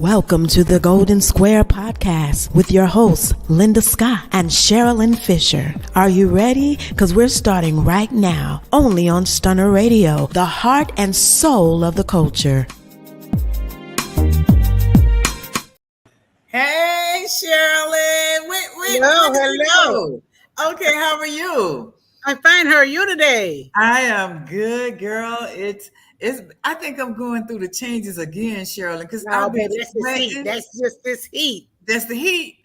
Welcome to the Golden Square Podcast with your hosts, Linda Scott and Sharilyn Fisher. Are you ready? Because we're starting right now, only on Stunner Radio, the heart and soul of the culture. Hey, Sharilyn. Hello. Okay, how are you? I'm fine. How are you today? I am good, girl. It's. I think I'm going through the changes again, Sharilyn, because No, baby, that's the heat. That's just this heat. That's the heat.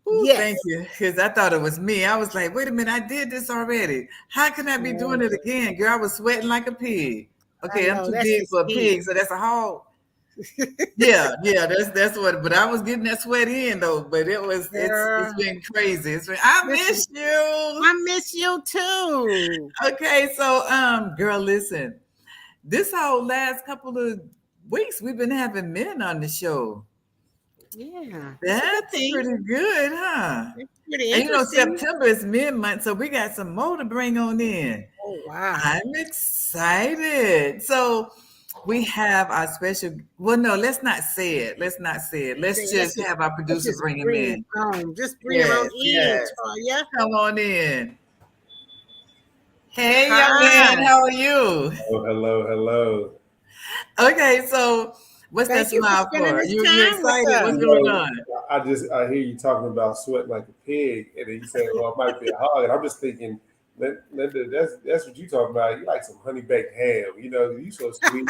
Ooh, yes. Thank you, because I thought it was me. I was like, wait a minute, I did this already. How can I be doing it again, girl? I was sweating like a pig. Okay, I'm too big for a pig, so that's a hog. yeah, that's what. But I was getting that sweat in though. But it's been crazy. I miss you. I miss you too. Okay, so girl, listen. This whole last couple of weeks, we've been having men on the show. Yeah, that's pretty good, huh? It's pretty interesting. And September is men month, so we got some more to bring on in. Oh wow! I'm excited. So. We have our special. Well, no, let's not say it. Let's just have our producer bring him in. Just bring him on in. Yeah, come on in. Hey, young man, how are you? Hello. Okay, so what's that smile for? You excited? What's going on? I hear you talking about sweating like a pig, and then you say, "Well, it might be a hog," and I'm just thinking. Linda, that's what you talking about. You like some honey baked ham, you so sweet.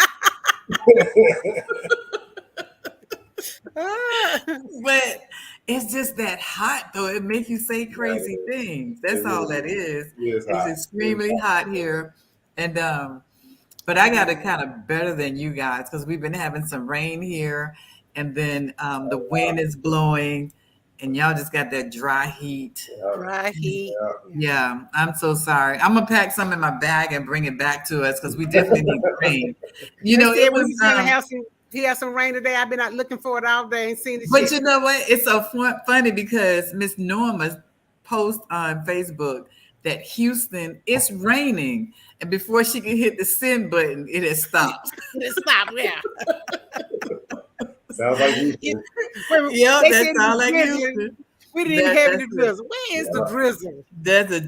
But it's just that hot though. It makes you say crazy things. That's all that is. It's extremely hot here. And but I got it kind of better than you guys because we've been having some rain here, and then the wind is blowing. And y'all just got that dry heat. Yeah, I'm so sorry. I'm gonna pack some in my bag and bring it back to us because we definitely need rain. It was gonna have some rain today. I've been out looking for it all day and seen it. But you know what? It's so funny because Miss Norma post on Facebook that Houston it's raining, and before she could hit the send button, it has stopped. Yeah. Sounds like Houston. Yeah, that sounds like Houston. We didn't have any drizzle. Where is the drizzle?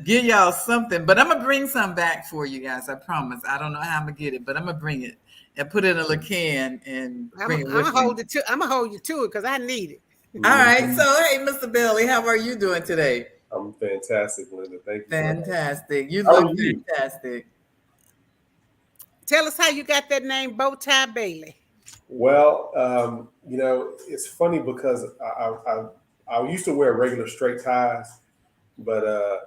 Give y'all something, but I'm gonna bring some back for you guys. I promise. I don't know how I'm gonna get it, but I'm gonna bring it and put it in a little can and bring it with me. I'm gonna hold you to it because I need it. All right. So hey, Mr. Bailey, how are you doing today? I'm fantastic, Linda. Thank you. Fantastic. You look fantastic. Tell us how you got that name, Bowtie Bailey. Well, it's funny because I used to wear regular straight ties, but I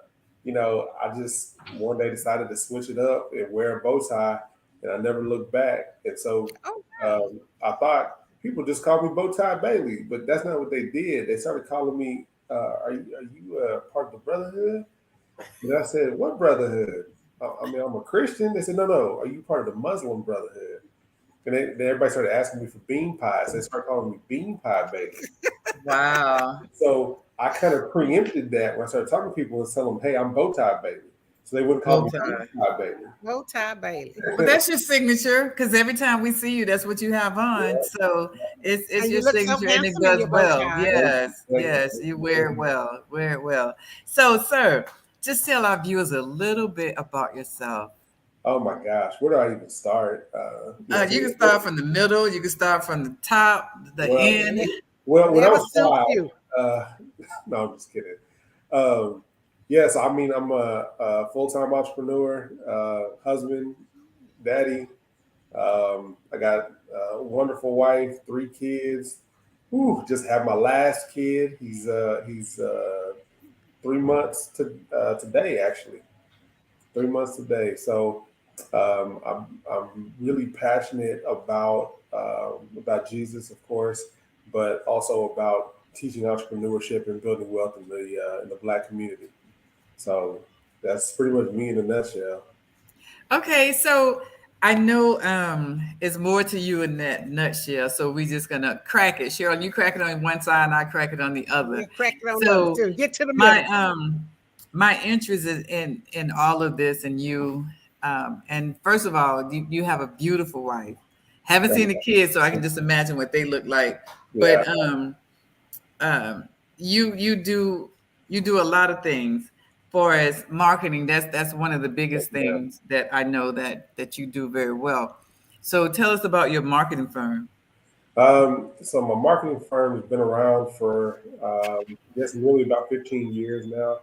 just one day decided to switch it up and wear a bow tie, and I never looked back. And so I thought people just called me Bowtie Bailey, but that's not what they did. They started calling me, "Are you part of the Brotherhood?" And I said, "What Brotherhood?" I'm a Christian. They said, "No. Are you part of the Muslim Brotherhood?" And then everybody started asking me for bean pies. They started calling me Bean Pie Bailey. Wow. So I kind of preempted that when I started talking to people and telling them, "Hey, I'm Bowtie Bailey." So they wouldn't call me Bean Pie Bailey. Bowtie Bailey. But that's your signature because every time we see you, that's what you have on. Yeah. So it's your signature and it does well. Yes, you wear it well. So, sir, just tell our viewers a little bit about yourself. Oh my gosh, where do I even start? You can start from the middle. You can start from the top, the end. Well, when I was 5, no, I'm just kidding. Yes, I mean I'm a full-time entrepreneur, husband, daddy. I got a wonderful wife, 3 kids. Just had my last kid. He's 3 months today, actually. 3 months today. So. I'm really passionate about Jesus, of course, but also about teaching entrepreneurship and building wealth in the Black community. So that's pretty much me in a nutshell. Okay, so I know it's more to you in that nutshell. So we're just gonna crack it. Sharilyn, you crack it on one side, and I crack it on the other. Crack it on the other too. Get to the middle. My interest is in all of this, and you. And first of all, you have a beautiful wife. Haven't seen the kids, so I can just imagine what they look like. But you do a lot of things for as marketing. That's one of the biggest things that I know that you do very well. So tell us about your marketing firm. So my marketing firm has been around for I guess really about 15 years now.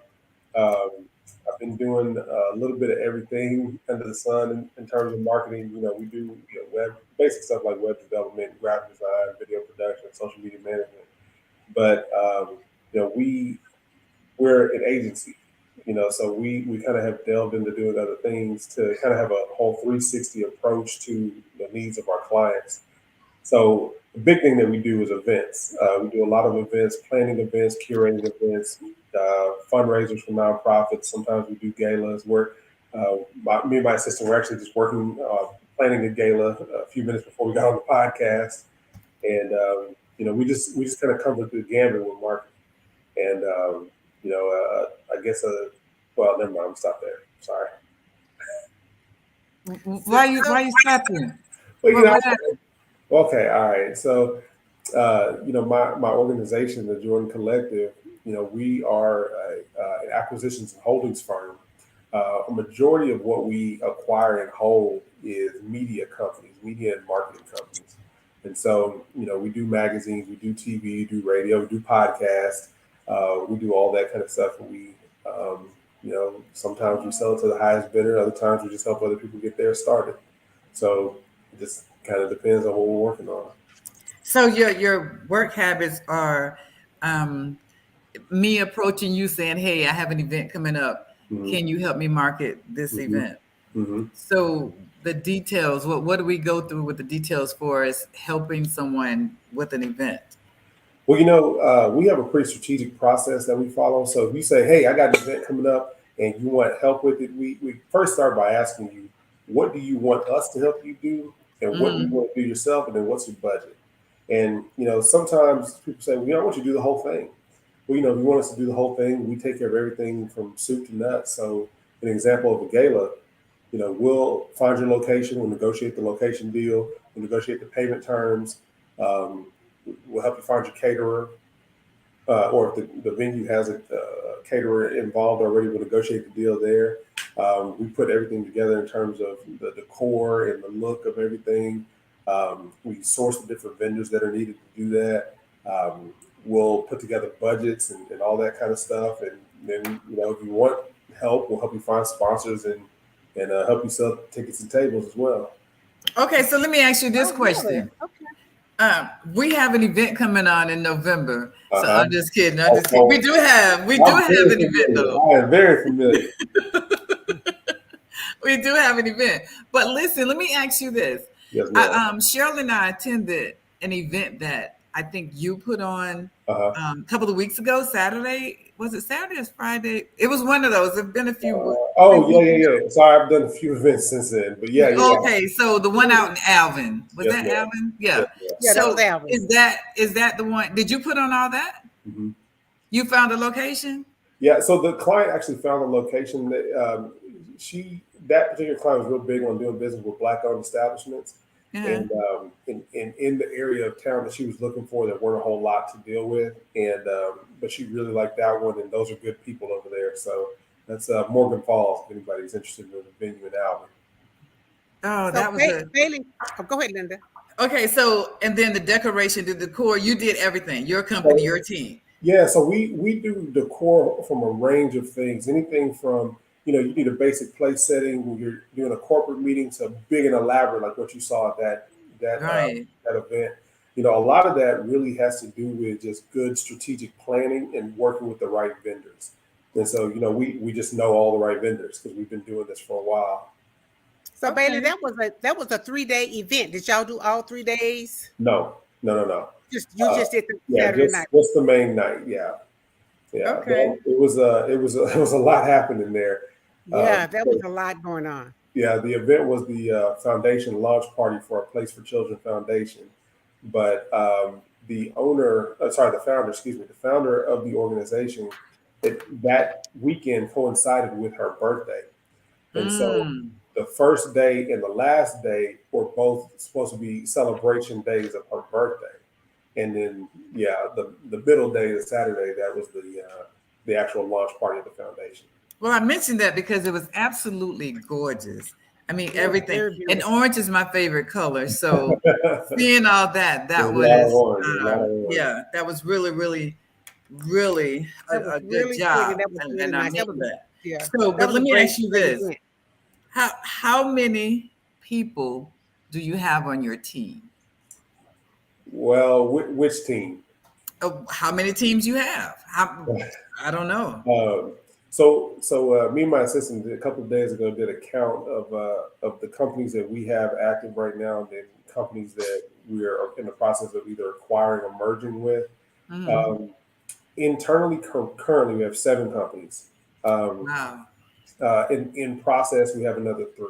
Um, I've been doing a little bit of everything under the sun in terms of marketing. We do web basic stuff like web development, graphic design, video production, social media management. But we're an agency, so we kind of have delved into doing other things to kind of have a whole 360 approach to the needs of our clients. So the big thing that we do is events. We do a lot of events, planning events, curating events, fundraisers for nonprofits. Sometimes we do galas. Me and my assistant were actually just working, planning a gala a few minutes before we got on the podcast, and we just kind of covered the gambit with marketing. And I guess well, never mind. I'm stop there. Sorry. Why you stopping? Well, okay, all right. So, my organization, the Jordan Collective, we are an acquisitions and holdings firm. A majority of what we acquire and hold is media companies, media and marketing companies. And so, we do magazines, we do TV, we do radio, we do podcasts, we do all that kind of stuff. And sometimes we sell it to the highest bidder, other times we just help other people get there started. So it just kind of depends on what we're working on. So your work habits are me approaching you saying, "Hey, I have an event coming up. Mm-hmm. Can you help me market this mm-hmm. event?" Mm-hmm. So the details, what do we go through with the details for is helping someone with an event? Well, we have a pretty strategic process that we follow. So if you say, "Hey, I got an event coming up and you want help with it," we first start by asking you, what do you want us to help you do? And what do you want to do yourself? And then what's your budget? And, sometimes people say, well, I want you to do the whole thing. Well, if you want us to do the whole thing, we take care of everything from soup to nuts. So an example of a gala, we'll find your location, we'll negotiate the location deal, we'll negotiate the payment terms, we'll help you find your caterer, or if the venue has a caterer involved already, we'll negotiate the deal there. We put everything together in terms of the decor and the look of everything. We source the different vendors that are needed to do that. We'll put together budgets and all that kind of stuff. And then, if you want help, we'll help you find sponsors and help you sell tickets and tables as well. Okay, so let me ask you this question. Okay. We have an event coming on in November. So I'm just kidding. We do have an event though. I am very familiar. We do have an event. But listen, let me ask you this. Yes, Sharilyn and I attended an event that I think you put on a couple of weeks ago, Saturday. Was it Saturday or Friday? It was one of those. There's been a few. Yeah. Sorry, I've done a few events since then. But yeah. Okay, so the one out in Alvin. Was that Alvin? Yeah. Yeah, that was Alvin. Is that the one? Did you put on all that? Mm-hmm. You found a location? Yeah, so the client actually found a location that particular client was real big on doing business with Black-owned establishments. And in the area of town that she was looking for, there weren't a whole lot to deal with, but she really liked that one, and those are good people over there. So that's Morgan Falls. If anybody's interested in the venue in Alvin. Oh, that was Bailey. Go ahead, Linda. Okay, so and then the decoration, the decor, you did everything. Your company, your team. Yeah, so we do decor from a range of things. Anything from you need a basic place setting when you're doing a corporate meeting to big and elaborate, like what you saw at that event. A lot of that really has to do with just good strategic planning and working with the right vendors. And so, we just know all the right vendors because we've been doing this for a while. So Bailey, that was a 3-day event. Did y'all do all 3 days? No. You just did the Saturday night. Just the main night. Yeah. Okay. It was a lot happening there. Yeah, that was a lot going on. Yeah, the event was the foundation launch party for a Place for Children Foundation. But the founder of the organization, that weekend coincided with her birthday. And so the first day and the last day were both supposed to be celebration days of her birthday. And then, the middle day, the Saturday, that was the actual launch party of the foundation. Well, I mentioned that because it was absolutely gorgeous. I mean, everything. And orange is my favorite color. So seeing all that was, that was really, really, really a good job. That was really and nice. I mean that. Yeah. So, but let me ask you this. Event. How many people do you have on your team? Well, which team? How many teams you have? I don't know. So me and my assistant a couple of days ago did a count of the companies that we have active right now, and then companies that we are in the process of either acquiring or merging with. Internally, currently we have 7 companies. Wow. In process, we have another 3.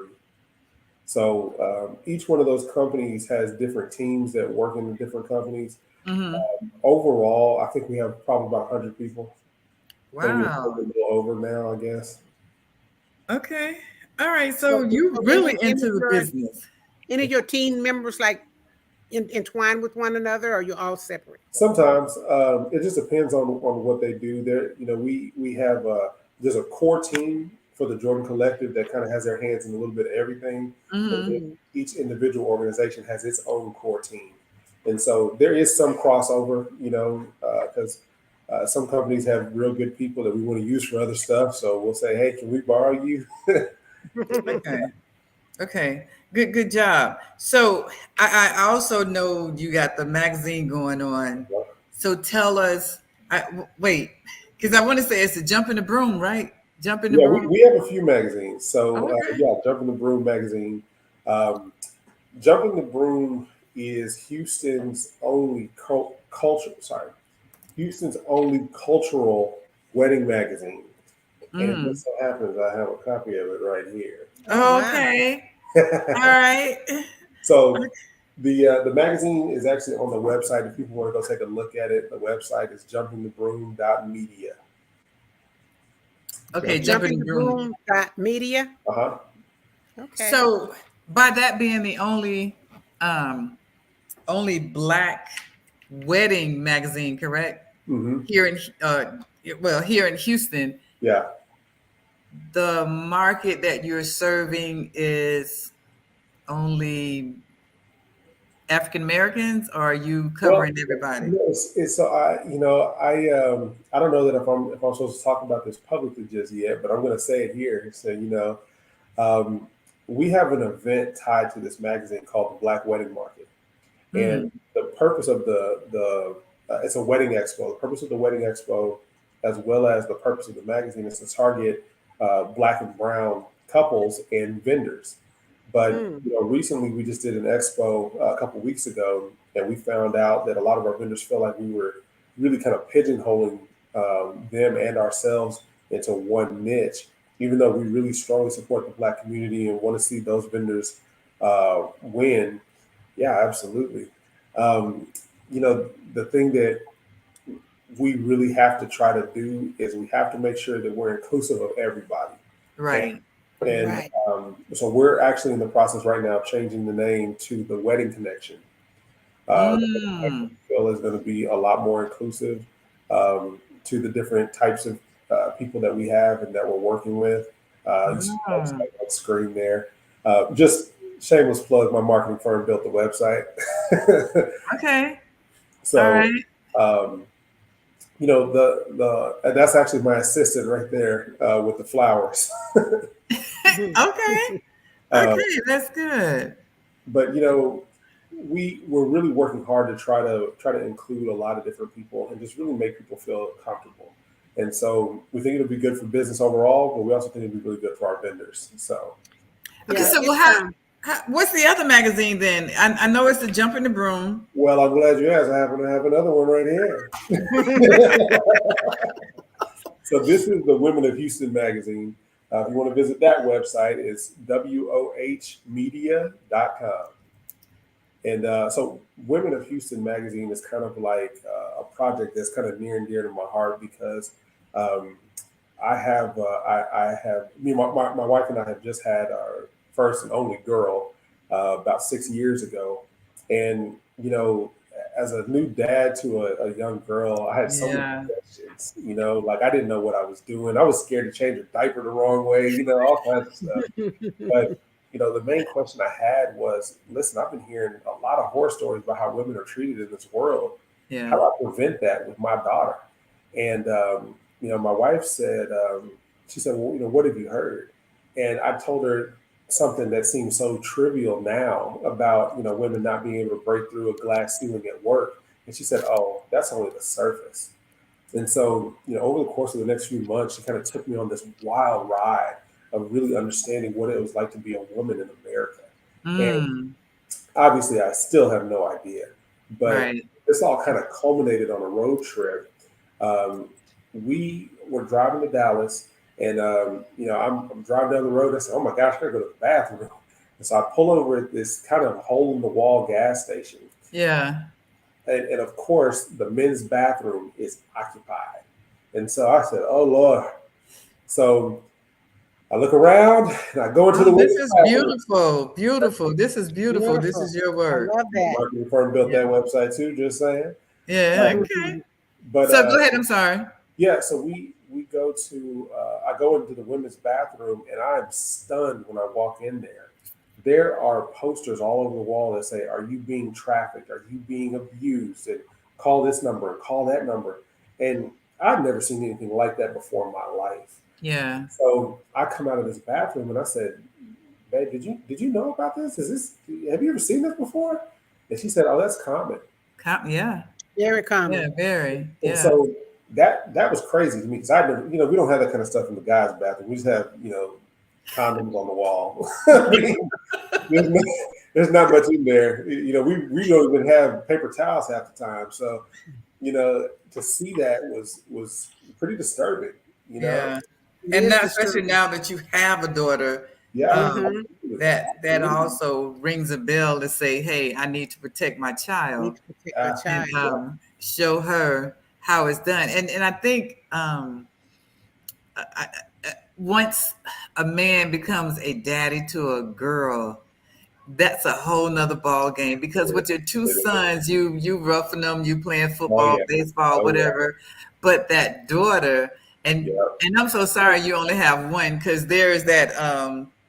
So each one of those companies has different teams that work in the different companies. Overall, I think we have probably about 100 people. Wow. A little over now, I guess. Okay. All right. So you really into the business. Any of your team members like entwined with one another, or are you all separate? Sometimes it just depends on what they do. There, we have there's a core team for the Jordan Collective that kind of has their hands in a little bit of everything. Each individual organization has its own core team, and so there is some crossover. Because some companies have real good people that we want to use for other stuff. So we'll say, hey, can we borrow you? Okay. Good job. So I also know you got the magazine going on. So tell us, wait, because I want to say it's a Jump in the Broom, right? Jump in the Broom. We have a few magazines. So Jump in the Broom magazine. Jump in the Broom is Houston's only Houston's only cultural wedding magazine. And it just so happens I have a copy of it right here. Okay. All right. So the magazine is actually on the website. If people want to go take a look at it, the website is jumpinthebroom.media. Okay, jumpinthebroom.media. Okay. So by that being the only Black wedding magazine, correct? Here in Houston. Yeah. The market that you're serving is only African Americans, or are you covering everybody? It's I don't know that if I'm supposed to talk about this publicly just yet, but I'm going to say it here. So we have an event tied to this magazine called the Black Wedding Market, and the purpose of it's a wedding expo. The purpose of the wedding expo, as well as the purpose of the magazine, is to target Black and brown couples and vendors. But recently we just did an expo a couple weeks ago, and we found out that a lot of our vendors felt like we were really kind of pigeonholing them and ourselves into one niche, even though we really strongly support the Black community and want to see those vendors win. Yeah, absolutely. The thing that we really have to try to do is we have to make sure that we're inclusive of everybody. Right. And so we're actually in the process right now of changing the name to the Wedding Connection. I feel is going to be a lot more inclusive to the different types of people that we have and that we're working with. On screen there. Just shameless plug, my marketing firm built the website. Okay. So, all right. That's actually my assistant right there with the flowers. Okay. Okay, that's good. But we're really working hard to try to include a lot of different people and just really make people feel comfortable. And so we think it'll be good for business overall, but we also think it'll be really good for our vendors. So what's the other magazine then? I know it's the Jump in the Broom. Well, I'm glad you asked. I happen to have another one right here. So this is the Women of Houston magazine. If you want to visit that website, it's wohmedia.com. And so Women of Houston magazine is kind of like a project that's kind of near and dear to my heart because my wife and I have just had our first and only girl about 6 years ago. And, you know, as a new dad to a young girl, I had so many questions, you know, like I didn't know what I was doing. I was scared to change a diaper the wrong way, you know, all kinds of stuff. But, you know, the main question I had was, listen, I've been hearing a lot of horror stories about how women are treated in this world. Yeah. How do I prevent that with my daughter? And, you know, my wife said, she said, well, you know, what have you heard? And I told her something that seems so trivial now about, you know, women not being able to break through a glass ceiling at work. And she said, oh, that's only the surface. And so, you know, over the course of the next few months, she kind of took me on this wild ride of really understanding what it was like to be a woman in America. And obviously, I still have no idea. But this all kind of culminated on a road trip. We were driving to Dallas, and you know, I'm driving down the road. I said, "Oh my gosh, I gotta go to the bathroom." And so I pull over at this kind of hole in the wall gas station. Yeah. And of course, the men's bathroom is occupied. And so I said, "Oh Lord!" So I look around and I go into the. This is beautiful, beautiful. This is beautiful. This is your word. I love that. Marketing firm built that website too. Just saying. Yeah. Okay. But so go ahead. I'm sorry. Yeah. So we go to. I go into the women's bathroom and I'm stunned when I walk in there. There are posters all over the wall that say, "Are you being trafficked? Are you being abused? And call this number and call that number." And I've never seen anything like that before in my life. Yeah. So I come out of this bathroom and I said, "Babe, did you know about this? Have you ever seen this before?" And she said, "Oh, that's common." Yeah. Very common. Yeah, very. And so that was crazy to me because I never, you know, we don't have that kind of stuff in the guys' bathroom. We just have, you know, condoms on the wall. There's not much in there. You know, we don't even have paper towels half the time. So, you know, to see that was pretty disturbing. You know. Yeah. And now, especially now that you have a daughter, that also rings a bell to say, "Hey, I need to protect my child, and show her how it's done." And I think once a man becomes a daddy to a girl, that's a whole nother ball game because with your two sons, you roughing them, you playing football, baseball, whatever. But that daughter. And I'm so sorry you only have one because there's that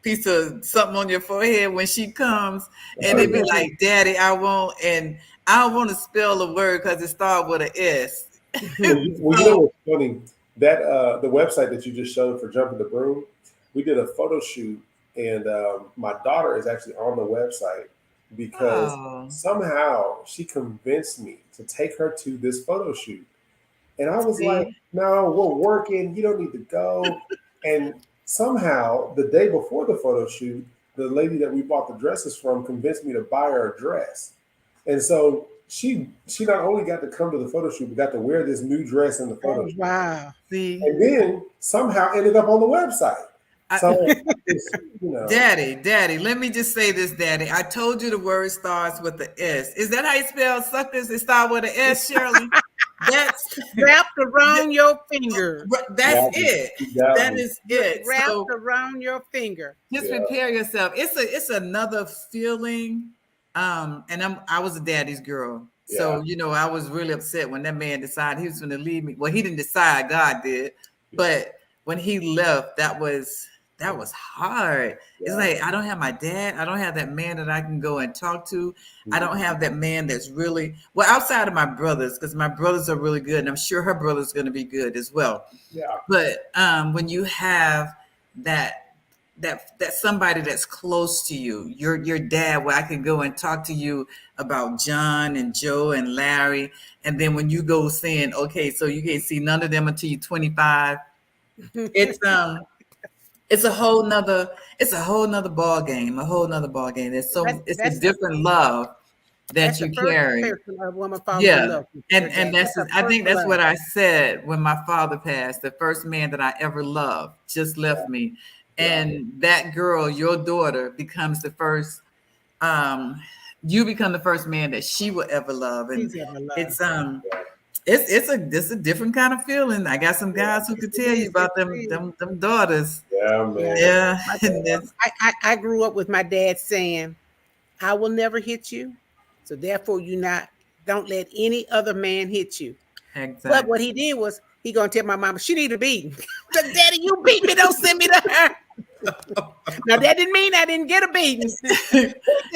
piece of something on your forehead when she comes and they be like, "Daddy, I won't," and I don't want to spell a word because it starts with an S. Well, you know what's funny? That the website that you just showed for Jumping the Broom, we did a photo shoot, and my daughter is actually on the website because somehow she convinced me to take her to this photo shoot. And I was like, "No, we're working. You don't need to go." And somehow, the day before the photo shoot, the lady that we bought the dresses from convinced me to buy her a dress. And so she not only got to come to the photo shoot, but got to wear this new dress in the photo shoot. Wow. And then somehow ended up on the website. So, you know. Daddy, let me just say this, Daddy. I told you the word starts with the S. Is that how you spell suckers? It starts with an S, Shirley? That's wrapped around your finger. That's it. That is it. Wrapped around your finger. Just prepare yourself. It's another feeling. And I was a daddy's girl. So, you know, I was really upset when that man decided he was going to leave me. Well, he didn't decide, God did. But when he left, that was hard. It's like, I don't have my dad. I don't have that man that I can go and talk to. I don't have that man that's really, well, outside of my brothers, because my brothers are really good. And I'm sure her brother's going to be good as well. Yeah. But when you have that somebody that's close to you, your dad, where I can go and talk to you about John and Joe and Larry. And then when you go saying, okay, so you can't see none of them until you're 25. It's a whole nother ball game, It's a different love that you carry. Yeah. And I think that's what I said when my father passed. The first man that I ever loved just left me. And that girl, your daughter, becomes the first, you become the first man that she will ever love. And it's a different kind of feeling. I got some guys who could tell you about them daughters. Yeah, man. Yeah. I grew up with my dad saying, I will never hit you. So therefore don't let any other man hit you. Exactly. But what he did was he gonna tell my mama she need a beating. Because daddy, you beat me, don't send me to her. Now that didn't mean I didn't get a beating.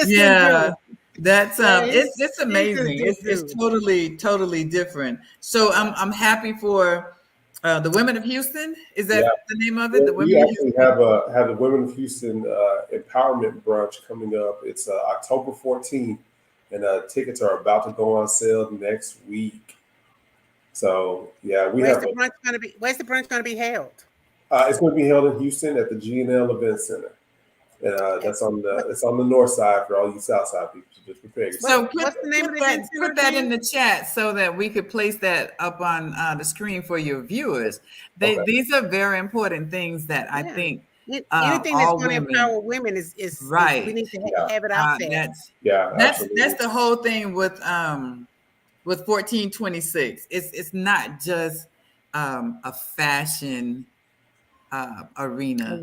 Yeah. That's It's it's amazing. It's totally different. So I'm happy for the Women of Houston. Is that the name of it? The Women We of actually have the Women of Houston Empowerment Brunch coming up. It's October 14th, and tickets are about to go on sale next week. So yeah, Where's the brunch gonna be? Where's the brunch gonna be held? It's going to be held in Houston at the G&L Event Center. And it's on the north side for all you south side people. So just prepare yourself. So what's the name of the event center? Put that in the chat so that we could place that up on the screen for your viewers. These are very important things that I think anything that's going to empower women is right. We need to have it out there. That's the whole thing with 1426. It's not just a fashion arena.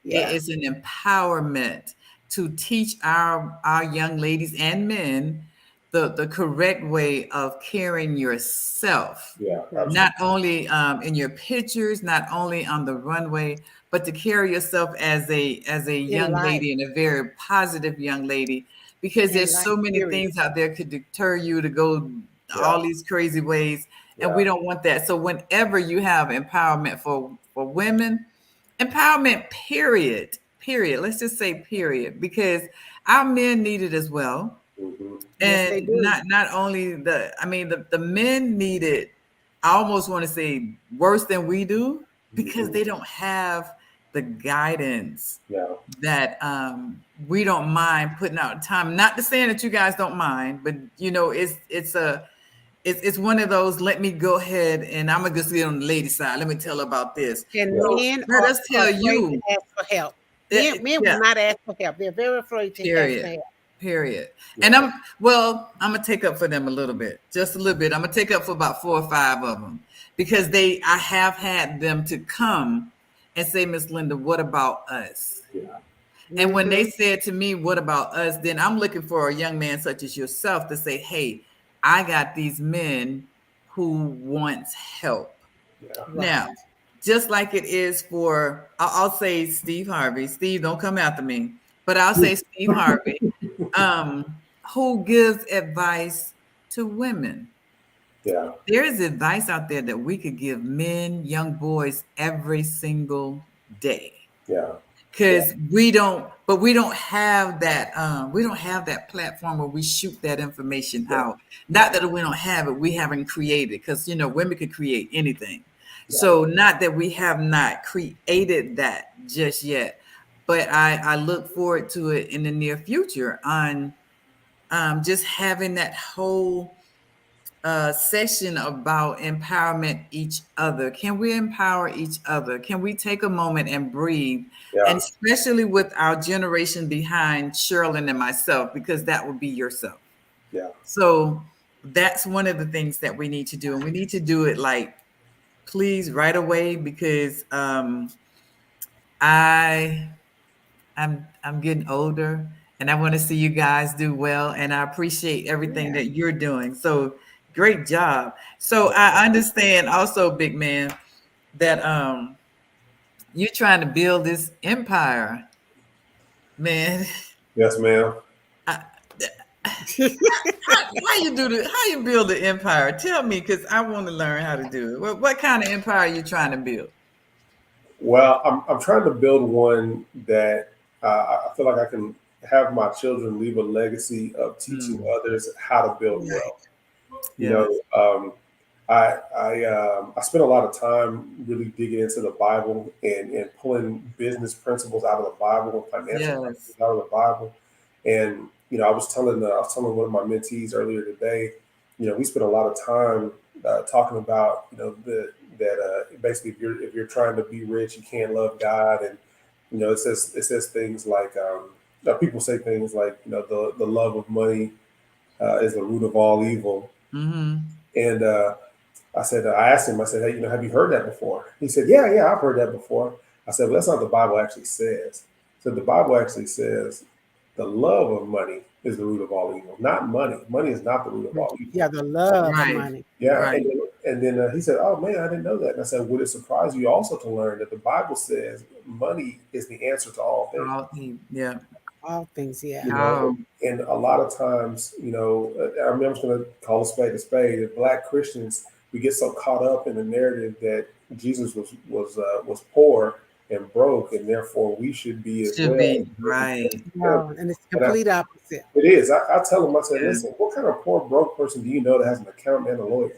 Yeah. It is an empowerment to teach our young ladies and men the correct way of carrying yourself. Yeah, not only in your pictures, not only on the runway, but to carry yourself as a young lady and a very positive young lady, because there's so many things out there could deter you to go all these crazy ways, and we don't want that. So whenever you have empowerment for women, empowerment, period. Let's just say period, because our men need it as well. Mm-hmm. And not only the men need it, I almost want to say worse than we do, because they don't have the guidance that we don't mind putting out time. Not to say that you guys don't mind, but it's one of those, let me go ahead and I'm gonna just get on the lady side. Let me tell her about this. And men let us tell you to ask for help. Men will not ask for help. They're very afraid to ask for help. Period. And I'm gonna take up for them a little bit, just a little bit. I'm gonna take up for about 4 or 5 of them, because I have had them to come and say, Miss Linda, what about us? Yeah. And when they said to me, what about us? Then I'm looking for a young man such as yourself to say, hey, I got these men who wants help. Yeah. Now, just like it is for, I'll say Steve Harvey. Steve, don't come after me, but I'll say Steve Harvey, who gives advice to women. Yeah. There is advice out there that we could give men, young boys every single day. Yeah. Because we don't have that we don't have that platform where we shoot that information out. Not that we don't have it, we haven't created, because women could create anything. So not that we have not created that just yet, but I look forward to it in the near future on just having that whole session about empowerment each other. Can we empower each other? Can we take a moment and breathe? And especially with our generation behind Sharilyn and myself, because that would be yourself. Yeah. So that's one of the things that we need to do. And we need to do it please right away, because I'm getting older, and I want to see you guys do well, and I appreciate everything that you're doing. So great job. So I understand also, big man, that you're trying to build this empire, man. Yes, ma'am. How you build the empire? Tell me, because I want to learn how to do it. What kind of empire are you trying to build? Well, I'm trying to build one that I feel like I can have my children leave a legacy of teaching others how to build wealth. I spent a lot of time really digging into the Bible and pulling business principles out of the Bible and financial principles out of the Bible. And I was telling one of my mentees earlier today, we spent a lot of time talking about that basically if you're trying to be rich, you can't love God, and it says things like people say things like the love of money is the root of all evil. Mm-hmm. And I asked him, I said, hey, have you heard that before? He said, yeah, I've heard that before. I said, well, that's not what the Bible actually says. So the Bible actually says the love of money is the root of all evil, not money. Money is not the root of all evil. Yeah, the love of Right. money. Yeah, Right. and then he said, "Oh man, I didn't know that." And I said, "Would it surprise you also to learn that the Bible says money is the answer to all things?" Yeah. All things, yeah. You know, Oh, and a lot of times, you know, I'm just going to call a spade a spade. As Black Christians, we get so caught up in the narrative that Jesus was poor and broke, and therefore we should be as should well. be right. No, and it's And complete opposite. it is. I tell them, I said, Yeah. listen, what kind of poor broke person do you know that has an accountant and a lawyer?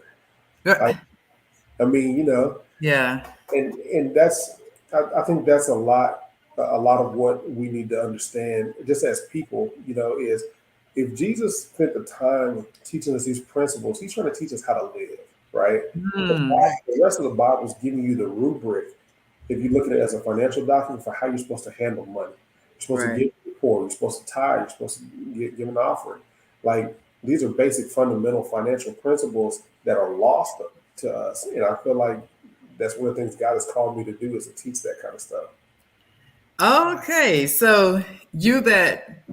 Like, Right. I mean, you know, Yeah. and that's I think that's a lot of what we need to understand just as people, you know, is if Jesus spent the time teaching us these principles, he's trying to teach us how to live, right? Mm, Right. The rest of the Bible is giving you the rubric, if you look at it as a financial document, for how you're supposed to handle money. You're supposed to right. give to the poor, you're supposed to tithe, you're supposed to give an offering. Like, these are basic fundamental financial principles that are lost to us. And I feel like that's one of the things God has called me to do, is to teach that kind of stuff. Okay. So you that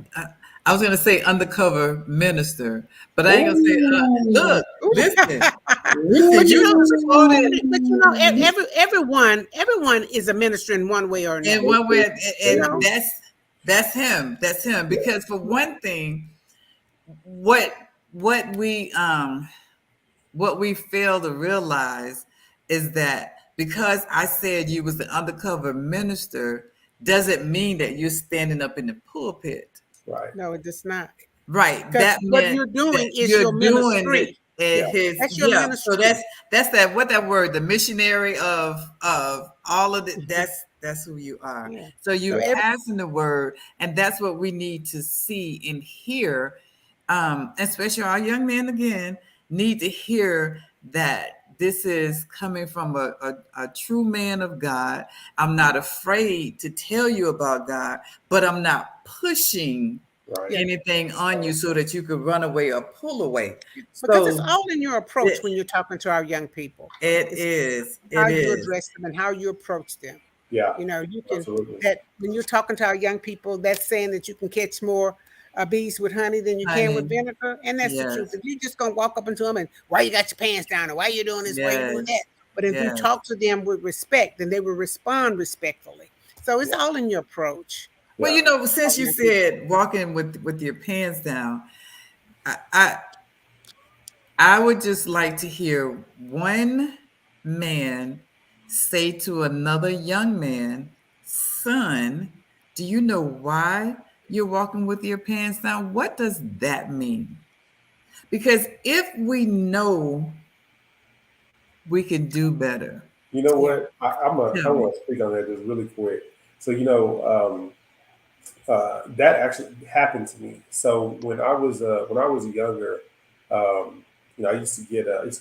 I was gonna say undercover minister, but I ain't gonna say Ooh, look, listen, But you just quoted everyone is a minister in one way or in another. one way, You and know, that's him. That's him. Because for one thing, what what we um what we fail to realize is that because I said you was the undercover minister doesn't mean that you're standing up in the pulpit. right. no, it does not. Right. Because That what meant you're that doing is you're your doing it ministry. at Yeah. his That's your yeah. So ministry. that's that what that word, the missionary of all of it, that's who you are. Yeah. So you So every passing the word, and that's what we need to see and hear. Especially our young men again need to hear that this is coming from a true man of God. I'm not afraid to tell you about God, but I'm not pushing Right. yeah, anything on you so that you could run away or pull away. because it's So all in your approach it, when you're talking to our young people. it It's is, how it you is. address them and how you approach them. Yeah. You know, you can Absolutely. that when you're talking to our young people, that's saying that you can catch more bees with honey than you can with Honey, vinegar, and that's the truth. yes, If you just gonna walk up into them and why you got your pants down, or why you doing this, why you doing that, yes, but if you yes. talk to them with respect, then they will respond respectfully. So it's Yeah. all in your approach. Well, Yeah. since All you young people. said walking with your pants down, I, I I would just like to hear one man say to another young man, son, do you know why you're walking with your pants down? What does that mean? Because if we know, we can do better. You know Yeah. what? I Tell me. want to speak on that just really quick. So, you know, that actually happened to me. So when I was younger, you know, I used to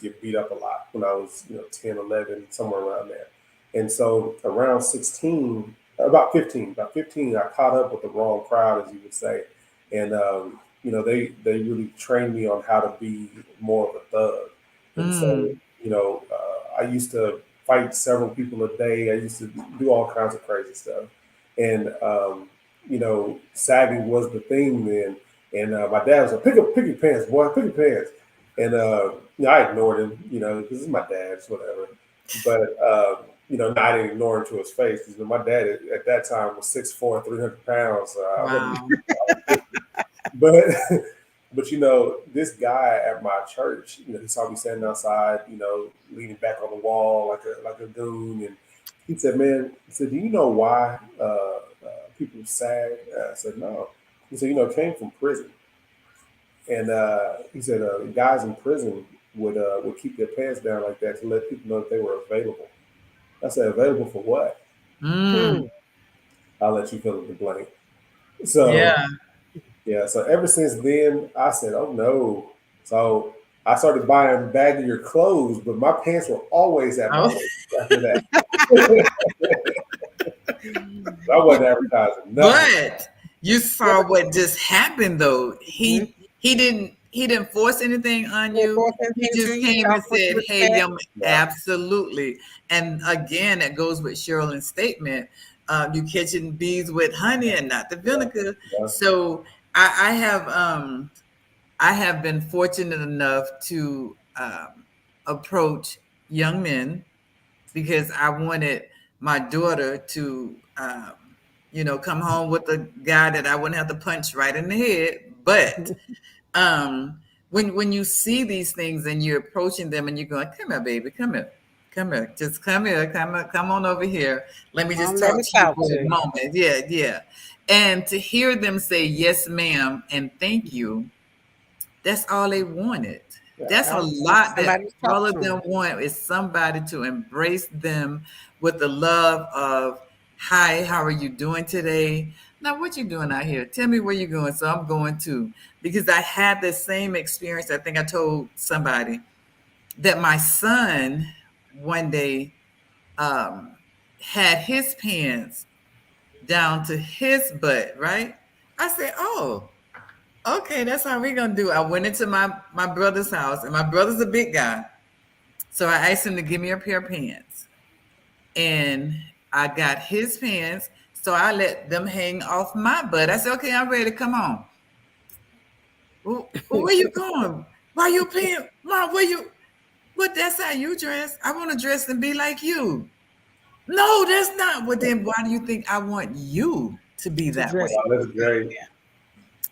get beat up a lot when I was, you know, 10, 11, somewhere around there. And so around 16, about 15, I caught up with the wrong crowd, as you would say. And you know, they really trained me on how to be more of a thug. And so, Mm, you know, I used to fight several people a day. I used to do all kinds of crazy stuff. And you know, sagging was the thing then. And my dad was like, pick your pants, boy, pick your pants." And you know, I ignored him, you know, because it's my dad's, whatever. But you know, I didn't ignore him to his face, because my dad at that time was 6'4", 300 pounds. So I wasn't, wow. but but you know, this guy at my church, you know, he saw me standing outside, you know, leaning back on the wall like a goon, and he said, "Man," he said, "do you know why people sag?" I said, "No." He said, "You know, it came from prison." And he said, "Guys in prison would keep their pants down like that to let people know that they were available." I said, "Available for what?" Hmm. Mm, I'll let you fill in the blank. So yeah. yeah, so ever since then, I said, "Oh no!" So I started buying baggier clothes, but my pants were always at my Oh, waist after that. I wasn't advertising nothing. but you Yeah, saw what just happened though. mhm. He didn't he didn't force anything on They you. force He anything to just you, came and talk with said, "Hey, respect. young, absolutely." And again, that goes with Sherilyn's statement. You catching bees with honey and not the vinegar. Yeah. So I have been fortunate enough to approach young men because I wanted my daughter to, come home with a guy that I wouldn't have to punch right in the head. But um, when you see these things and you're approaching them and you're going, "Come here, baby, come here, just come on over here. Let me just Let talk me to you talk for to a you. moment." Yeah, yeah. And to hear them say yes, ma'am, and thank you, that's all they wanted. That's a lot that Somebody to all talk of to them them. want is somebody to embrace them with the love of, "Hi, how are you doing today? Now, what you doing out here? Tell me where you're going." So I'm going too. Because I had the same experience. I think I told somebody that my son one day um, had his pants down to his butt, right? I said, "Oh, okay, that's how we're gonna do." I went into my brother's house, and my brother's a big guy, so I asked him to give me a pair of pants, and I got his pants. So I let them hang off my butt. I said, "Okay, I'm ready. Come on." Where you going? Why you paying, Mom? Where you? What? That's how you dress? I want to dress and be like you. No, that's not. Well, then why do you think I want you to be To that dress way? Wow, the that's way you great. yeah.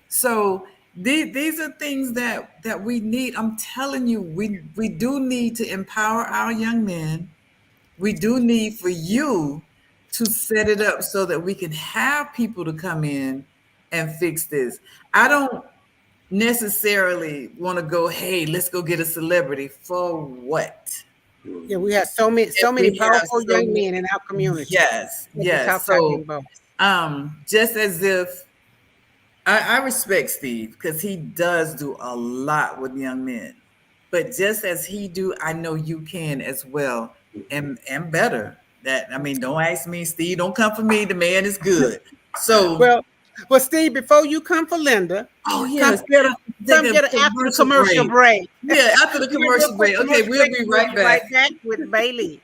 So these are things that we need. I'm telling you, we do need to empower our young men. We do need for you to set it up so that we can have people to come in and fix this. I don't necessarily want to go, "Hey, let's go get a celebrity." For what? Yeah, Mhm. we have If so many we have powerful so young men in our community yes, that can yes. talk our So young boys. just as if I respect Steve because he does do a lot with young men. But just as he do, I know you can as well, and better. That I mean, don't ask me, Steve. Don't come for me. The man is good. So, Well, Steve, before you come for Linda, oh come yes, get her. take Come a get her after the commercial commercial break. break. Yeah, after the We're gonna do a commercial quick break. Okay, commercial we'll break, be and we'll right be right back. back with Bailey.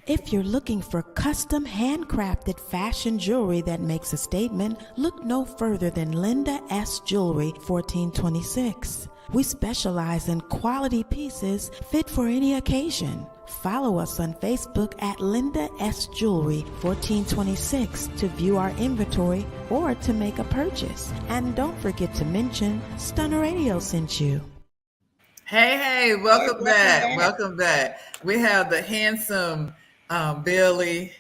If you're looking for custom handcrafted fashion jewelry that makes a statement, look no further than Linda S. Jewelry 1426. We specialize in quality pieces fit for any occasion. Follow us on Facebook at Linda S. Jewelry 1426 to view our inventory or to make a purchase. And don't forget to mention Stunner Radio sent you. Hey, Hey, welcome welcome back. back. Welcome back. We have the handsome Billy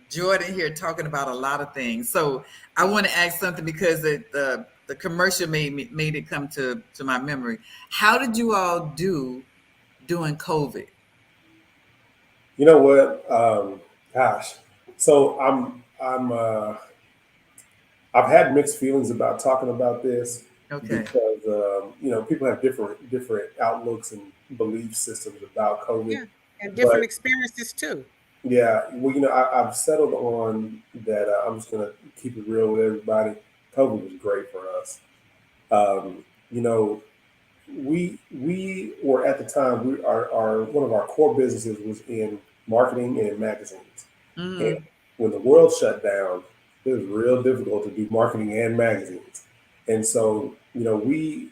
Jordan here talking about a lot of things. So I want to ask something because the commercial made it come to my memory. How did you all do during COVID? You know what? Gosh, so I've had mixed feelings about talking about this Okay. because people have different outlooks and belief systems about COVID. Yeah, and But different experiences too. yeah, well, I've settled on that. I'm just gonna keep it real with everybody. COVID was great for us. You know, we were at the time our one of our core businesses was in marketing and magazines. And Mm, when the world shut down, it was real difficult to do marketing and magazines. And so, we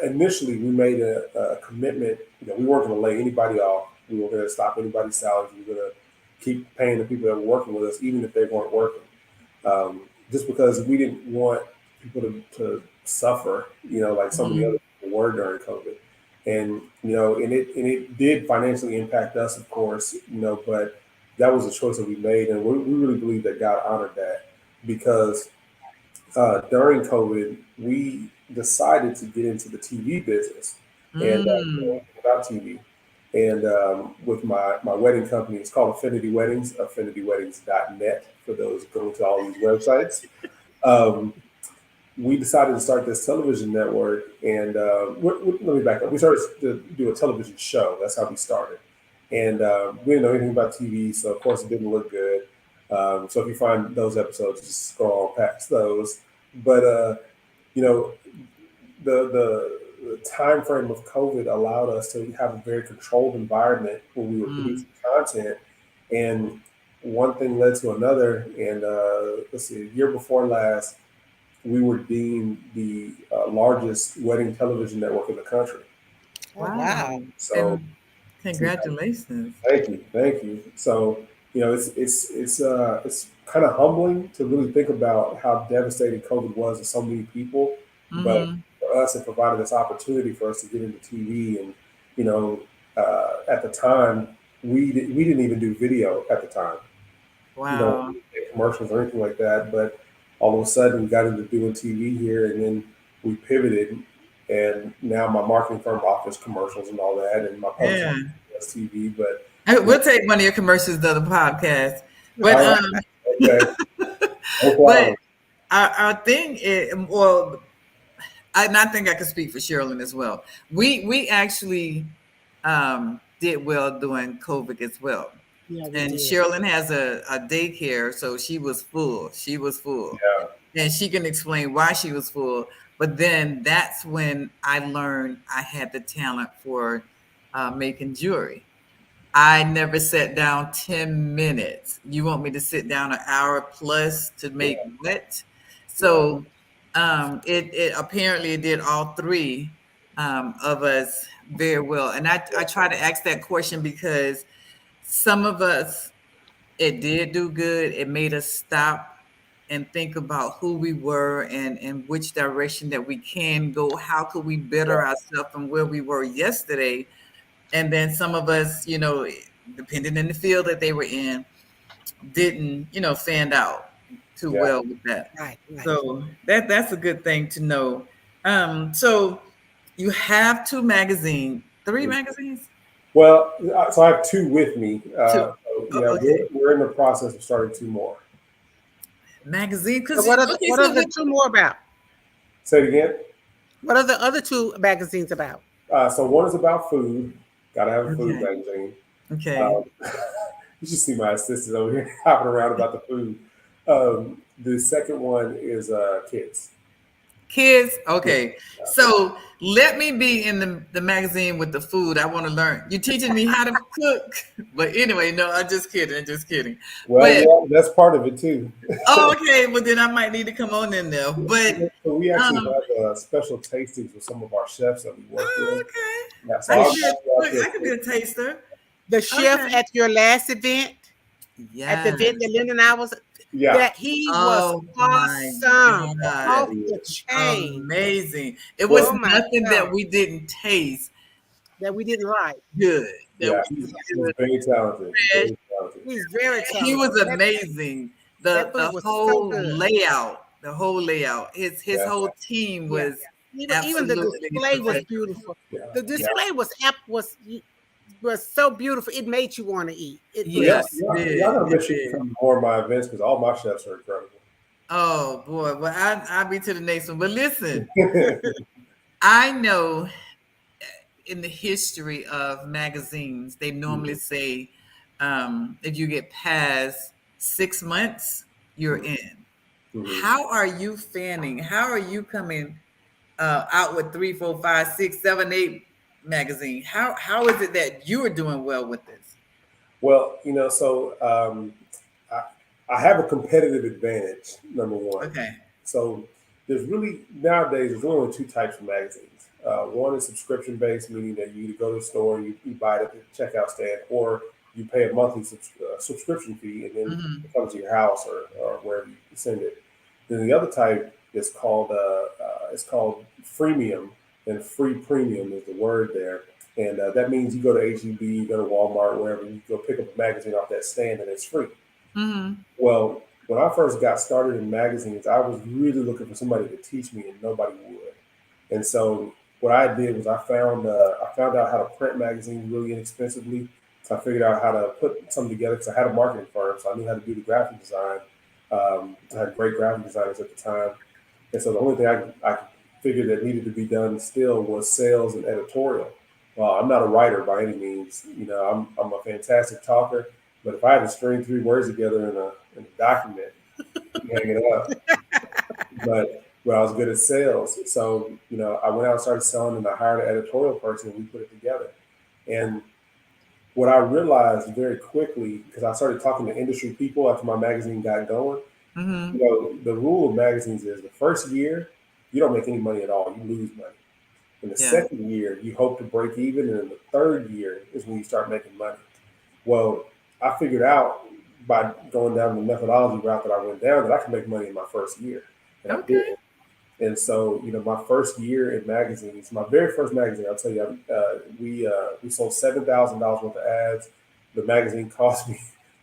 initially we made a commitment. We weren't going to lay anybody off. We were going to stop anybody's salaries. We were going to keep paying the people that were working with us, even if they weren't working, just because we didn't want people to suffer. Like so many other mm, people were during COVID. And and it did financially impact us, of course. But that was a choice that we made, and we really believe that God honored that because during COVID, we decided to get into the TV business and mm. about TV. And with my wedding company, it's called Affinity Weddings, affinityweddings.net for those going to all these websites. Um, we decided to start this television network, and let me back up. We started to do a television show. That's how we started, and we didn't know anything about TV, so of course it didn't look good. So if you find those episodes, just scroll past those. But you know, the the time frame of COVID allowed us to have a very controlled environment when we were producing content, and one thing led to another. And let's see, a year before last, we were deemed the largest wedding television network in the country. Oh, Wow. wow. So, And congratulations. thank you. So, it's kind of humbling to really think about how devastating COVID was to so many people. But Mm-hmm. for us, it provided this opportunity for us to get into TV, and you know, at the time, we didn't even do video at the time. Wow. Commercials or anything like that. But all of a sudden, we got into doing TV here, and then we pivoted, and now my marketing firm offers commercials and all that, and my publishing Yeah. does TV. But We'll take one of your commercials to the podcast. But all right, okay, no but problem. our thing is, well, and I think I can speak for Sharilyn as well. We actually did well during COVID as well. Yeah, we And did. Sharilyn has a daycare, so she was full. She was full. Yeah, And she can explain why she was full. But then that's when I learned I had the talent for making jewelry. I never sat down 10 minutes. You want me to sit down an hour plus to make yeah, what? yeah, So it apparently it did all three of us very well. And I try to ask that question because some of us, it did do good. It made us stop and think about who we were and which direction that we can go. How could we yeah, better ourselves from where we were yesterday? And then some of us, depending in the field that they were in, didn't, fan out too yeah. well with that. Right, right. So that's a good thing to know. So you have three magazines, Well, so I have two with me. two. So yeah, Okay, we're in the process of starting two more. magazine. So Because okay, what are so the two more about? Say it again. What are the other two magazines about? So one is about food. Got to have a food okay, magazine. okay. Um, you should see my assistant over here hopping around about the food. The second one is kids. Kids, Yeah, okay. yeah. So let me be in the magazine with the food. I want to learn. You're teaching me how to cook. But anyway, no, I'm just kidding. I'm just kidding. Well, But yeah, that's part of it too. oh, okay. Well, then I might need to come on in there. But So we actually um, have special tastings with some of our chefs that we work oh, with. okay. Yeah, so I The, can I'll be sh- out I can be there. a taster. the chef Okay. at your last event, at the Yes. event that Lynn and I was, Yeah, that he was Oh my awesome, God. yeah, off he the is. chain. Amazing. It was Well, Oh my nothing that God, we didn't taste that we didn't like. good. That yeah, was he's very talented. good. Very talented. He's very He was talented. amazing. That The food was so whole good. layout, the whole layout. His Yeah, whole team Yeah. was Even the absolutely display was professional. beautiful. yeah, The yeah. display was so beautiful. It made you want to eat. It was Yes, Y'all, just it y'all, did. y'all gotta It make sure you did. come to more of my events because all my chefs are incredible. Oh boy. Well, I'll be to the next one. But listen, I know in the history of magazines, they normally say if you get past 6 months, you're in. Mhm. How are you fanning? How are you coming out with 3, 4, 5, 6, 7, 8 magazine? How is it that you are doing well with this? Well, so I, I have a competitive advantage, number one. Okay. So there's only two types of magazines. One is subscription based, meaning that you either go to the store and you buy it at the checkout stand, or you pay a monthly subscription fee, and then Hmm. it comes to your house or wherever you send it. Then the other type is called it's called freemium, and free premium is the word there. And that means you go to HEB, you go to Walmart, wherever, you go pick up a magazine off that stand and it's free. Hmm. Well, when I first got started in magazines, I was really looking for somebody to teach me, and nobody would. And so what I did was I found out how to print magazines really inexpensively. So I figured out how to put something together because I had a marketing firm, so I knew how to do the graphic design. I had great graphic designers at the time, and so the only thing I figured that needed to be done still was sales and editorial. Well, I'm not a writer by any means. I'm a fantastic talker, but if I had to string three words together in a document, you hang it up. But where I was good at sales. So, I went out and started selling, and I hired an editorial person, and we put it together. And what I realized very quickly, because I started talking to industry people after my magazine got going, Mm-hmm. the rule of magazines is the first year, you don't make any money at all. You lose money. In the Yeah. second year, you hope to break even. And in the third year is when you start making money. Well, I figured out by going down the methodology route that I went down that I could make money in my first year. And I did. Okay. And so, my first year in magazines, my very first magazine, I'll tell you, we sold $7,000 worth of ads. The magazine cost me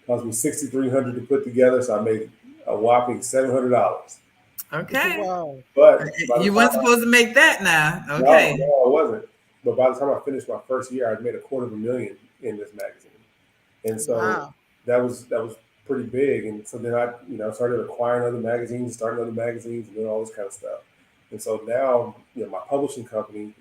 $6,300 to put together, so I made a whopping $700. Okay. Wow. But by the You time weren't supposed to make that now. no, Okay. no, I wasn't. But by the time I finished my first year, I'd made $250,000 in this magazine, and so Wow. that was pretty big. And so then I, started acquiring other magazines, starting other magazines, and doing all this kind of stuff. And so now, my publishing company,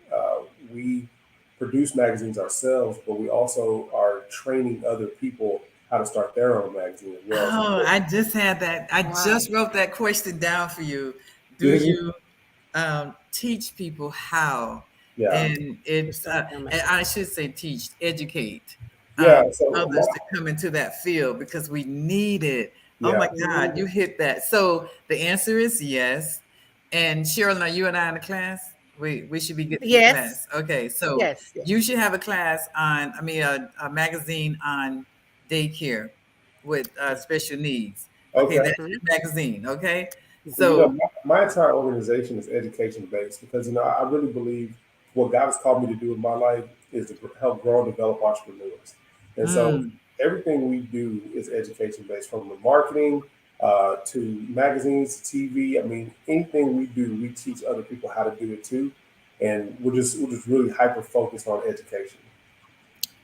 we produce magazines ourselves, but we also are training other people how to start their own magazine as well. Oh, I just had that. I Wow. just wrote that question down for you. Do Did you? you teach people how? Yeah, And To it's, start them. and I should say teach, educate yeah. So others to come into that field because we need it. Oh yeah, my God, you hit that. So the answer is yes. And Sharilyn, are you and I in a class? We should be getting a Yes. class. Okay, so Yes. Yes. you should have a class on, I mean, a magazine on daycare with special needs. Okay, okay. that's Mhm. your magazine. Okay, Well, so my entire organization is education based because I really believe what God has called me to do in my life is to help grow and develop entrepreneurs, and so mm, everything we do is education based, from the marketing to magazines, to TV. I mean, anything we do, we teach other people how to do it too, and we're just really hyper focused on education.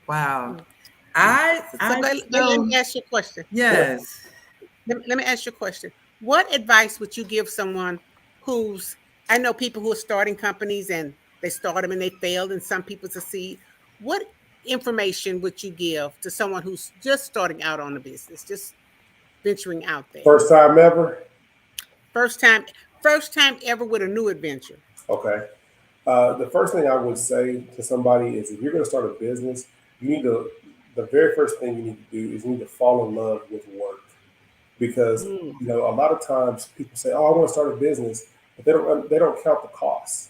wow. Mm. So, I but let so me ask you a question. Yeah. yes. Let me ask you a question. What advice would you give someone who's, I know people who are starting companies and they start them and they failed and some people succeed. What information would you give to someone who's just starting out on the business, just venturing out there? First time ever. First time, first time ever with a new adventure. Okay. The first thing I would say to somebody is if you're going to start a business, you need to, the very first thing you need to do is you need to fall in love with work. Because, Mm, a lot of times people say, oh, I want to start a business, but they don't count the costs.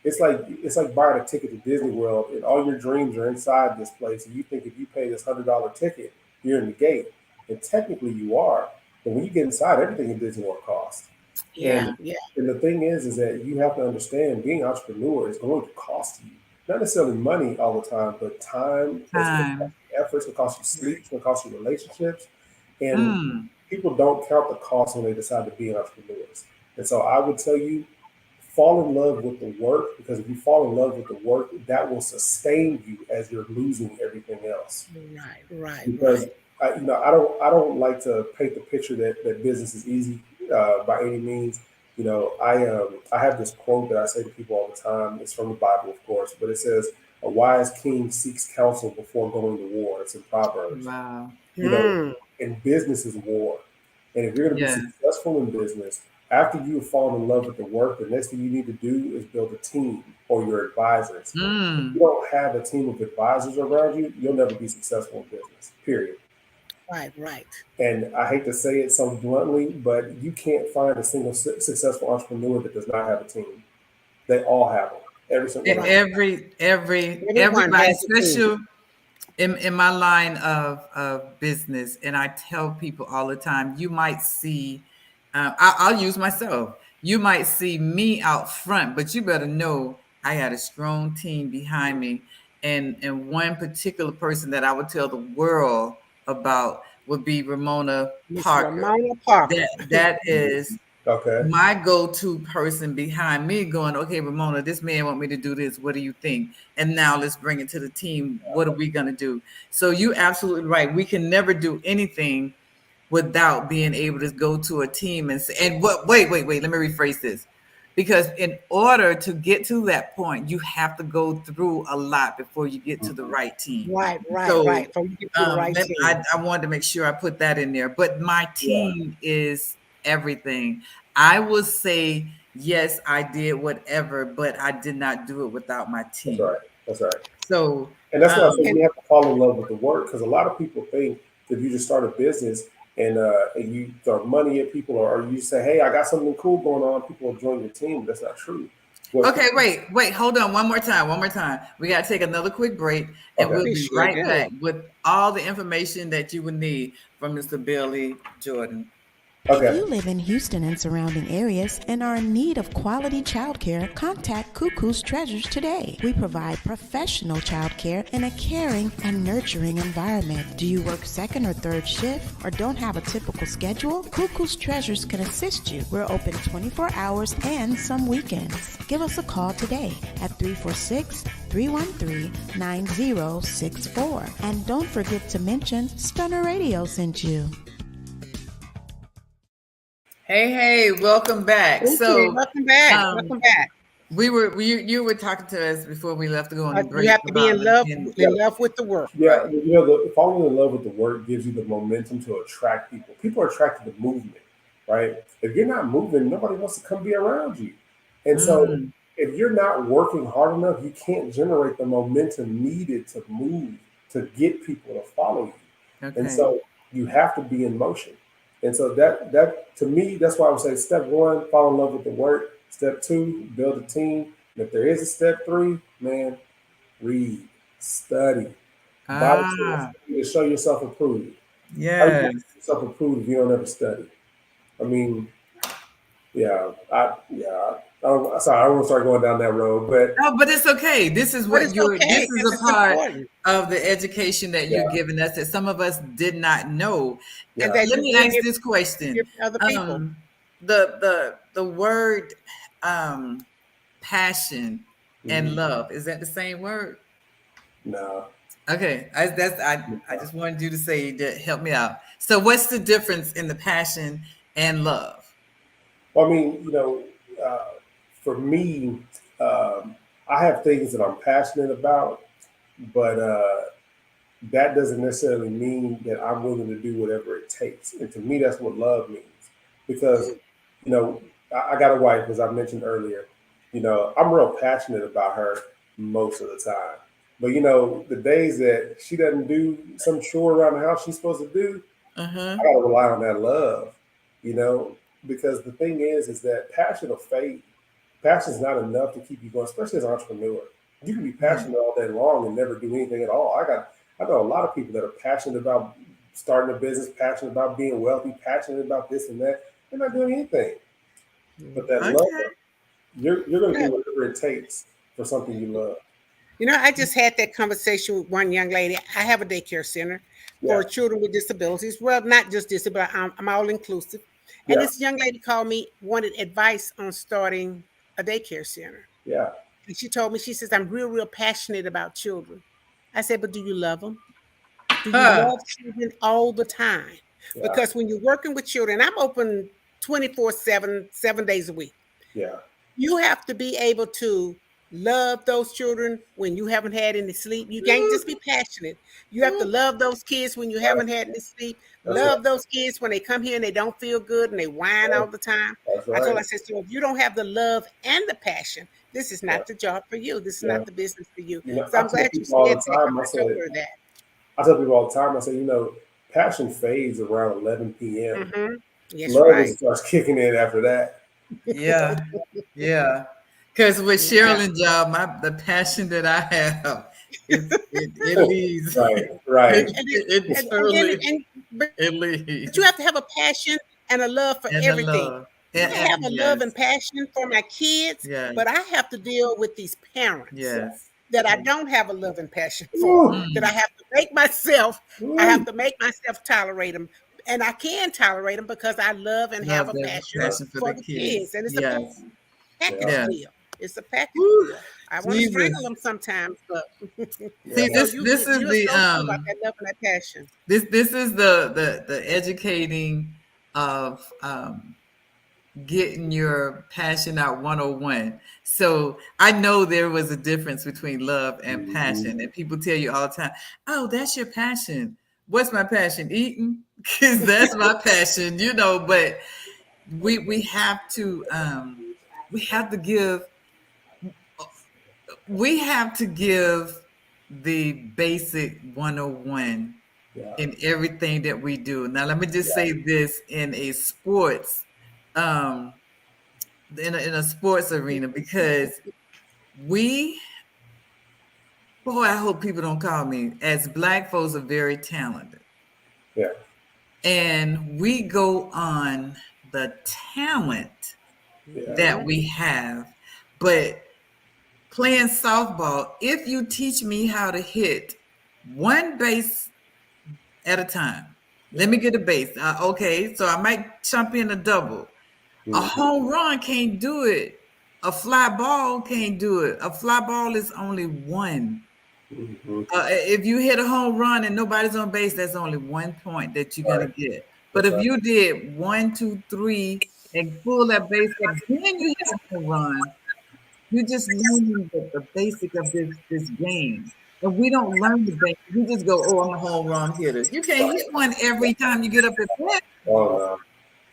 It's like buying a ticket to Disney World and all your dreams are inside this place. And you think if you pay this $100 ticket, you're in the gate. And technically you are. But when you get inside, everything in Disney World costs. Yeah. yeah, And yeah. and the thing is that you have to understand being an entrepreneur is going to cost you not necessarily money all the time, but time. It's going to cost Time. you effort. It's going to cost you sleep. It's going to cost you relationships. And Mm. people don't count the cost when they decide to be entrepreneurs. And so I would tell you, fall in love with the work, because if you fall in love with the work, that will sustain you as you're losing everything else. Right, right, Because right. I don't like to paint the picture that business is easy by any means. I have this quote that I say to people all the time. It's from the Bible, of course, but it says, "A wise king seeks counsel before going to war." It's in Proverbs. Wow. You know, Mm, and business is war. And if you're going to be Yes. successful in business, after you have fallen in love with the work, the next thing you need to do is build a team or your advisors. If you Mm. don't have a team of advisors around you, you'll never be successful in business, period. right, right. And I hate to say it so bluntly, but you can't find a single successful entrepreneur that does not have a team. They all have them, every single one of them. Right. Everyone Everybody, has a team. especially in my line of business, and I tell people all the time, you might see, I'll use myself. You might see me out front, but you better know I got a strong team behind me. And one particular person that I would tell the world about would be Ramona Miss Parker. Ramona Parker. That is Okay. my go-to person behind me going, okay, Ramona, this man want me to do this. What do you think? And now let's bring it to the team. What are we going to do? So you absolutely right. We can never do anything without being able to go to a team and say, and what, wait, let me rephrase this. Because in order to get to that point, you have to go through a lot before you get to the Mhm. right team. Right, right, So right. From you get to the right team. I wanted to make sure I put that in there. But my Yeah. team is everything. I would say yes, I did whatever, but I did not do it without my That's team. right. That's right. So, And that's why I say And you have to fall in love with the work, because a lot of people think that you just start a business and you throw money at people, or you say, "Hey, I got something cool going on." People will join your team. That's not true. What okay, people, wait, hold on. One more time. We got to take another quick break and okay. we'll we be sure right do. back with all the information that you would need from Mr. Billy Jordan. If Okay. you live in Houston and surrounding areas and are in need of quality childcare, contact Cuckoo's Treasures today. We provide professional childcare in a caring and nurturing environment. Do you work second or third shift or don't have a typical schedule? Cuckoo's Treasures can assist you. We're open 24 hours and some weekends. Give us a call today at 346-313-9064. And don't forget to mention Stunner Radio sent you. Hey, welcome back. Thank you. So, Welcome back. um, Welcome back. you were talking to us before we left to go on the You break have to be about Yeah. in love with the work. Yeah. right. Falling in love with the work gives you the momentum to attract people. People are attracted to movement, right? If you're not moving, nobody wants to come be around you. And so, Mm, if you're not working hard enough, you can't generate the momentum needed to move to get people to follow you. And okay. so, you have to be in motion. And so that to me, that's why I would say step one, fall in love with the work. Step two, build a team. And if there is a step three, man, read, study. The Bible says Ah, to show yourself approved. How do you yes. show yourself approved if you don't ever study? I mean, yeah. Sorry, I don't want to start going down that road, but No, but it's okay. This is But what it's you're, this okay is because a it's part important. of the education that you're yeah, giving us that some of us did not know. And yeah. that Let you me will ask this give question. to other people. Um, the word passion and Mhm. love, is that the same word? No. Okay, I just wanted you to say that, help me out. So what's the difference in the passion and love? Well, I mean, uh, for me, um, I have things that I'm passionate about, but that doesn't necessarily mean that I'm willing to do whatever it takes. And to me, that's what love means. Because, I got a wife, as I mentioned earlier. I'm real passionate about her most of the time. But, the days that she doesn't do some chore around the house she's supposed to do, Uh-huh. I got to rely on that love, you know, because the thing is that passion will fade. Passion is not enough to keep you going, especially as an entrepreneur. You can be Yeah. passionate all day long and never do anything at all. I know a lot of people that are passionate about starting a business, passionate about being wealthy, passionate about this and that. They're not doing anything. But that love, Okay. you're going to Yeah. do whatever it takes for something you love. I just had that conversation with one young lady. I have a daycare center Yeah, for children with disabilities. Well, not just disability, I'm all inclusive. And yeah, this young lady called me, wanted advice on starting a daycare center. yeah, And she told me, she says, I'm real, real passionate about children. I said, but do you love them? Do you Huh. love children all the time? yeah, Because when you're working with children, I'm open 24/7, 7 days a week. yeah. You have to be able to love those children when you haven't had any sleep. You can't just be passionate. You have to love those kids when you haven't had any sleep. That's right. Love those kids when they come here and they don't feel good and they whine all the time. That's I told her, right. I said, so if you don't have the love and the passion, this is Yeah, not the job for you. This is yeah. not the business for you. So I I'm tell glad you people all said the that time. because I told her that. I tell people all the time. I say, passion fades around 11 p.m. Mm-hmm. Yes, Love right. is starts kicking in after that. Yeah. Yeah. Because with Yeah. Sharilyn's job, the passion that I have, it leaves. Right, right. And, It and then totally, but it you leaves. have to have a passion and a love for And the everything. love. I have a love and Yes. passion for my kids, Yes. but I have to deal with these parents Yes. that I don't have a love and passion for. Woo, That I Mm. have to make myself, I have woo. to make myself tolerate them, and I can tolerate them because I love and have Love a the passion Right. passion for for the the kids. kids, and it's a Yes. Yeah, package Yes. deal. It's a package Woo. deal. I want to strangle Jesus. them sometimes, but yeah. See, so this is you're the so true about that love and that passion. this is the educating of getting your passion out 101. So I know there was a difference between love and Mhm. passion. And people tell you all the time, oh, that's your passion. What's my passion? Eating? Because that's my passion, but we have to we have to give we have to give the basic 101 in everything that we do. Now, let me just say this in a sports, um, in a sports arena, because we, boy, I hope people don't call me, as Black folks are very talented. Yeah. And we go on the talent that we have. But playing softball, if you teach me how to hit one base at a time, let me get a base. Okay, so I might jump in a double. A home run can't do it. A fly ball can't do it. A fly ball is only one. If you hit a home run and nobody's on base, that's only 1 point that you're gonna get. But if you did 1, 2, 3 and pull that base up, then you hit a home run. You're just learning the basic of this game. And we don't learn the basic. We just go, oh, I'm a home run hitter. You can't hit one every time you get up at bat.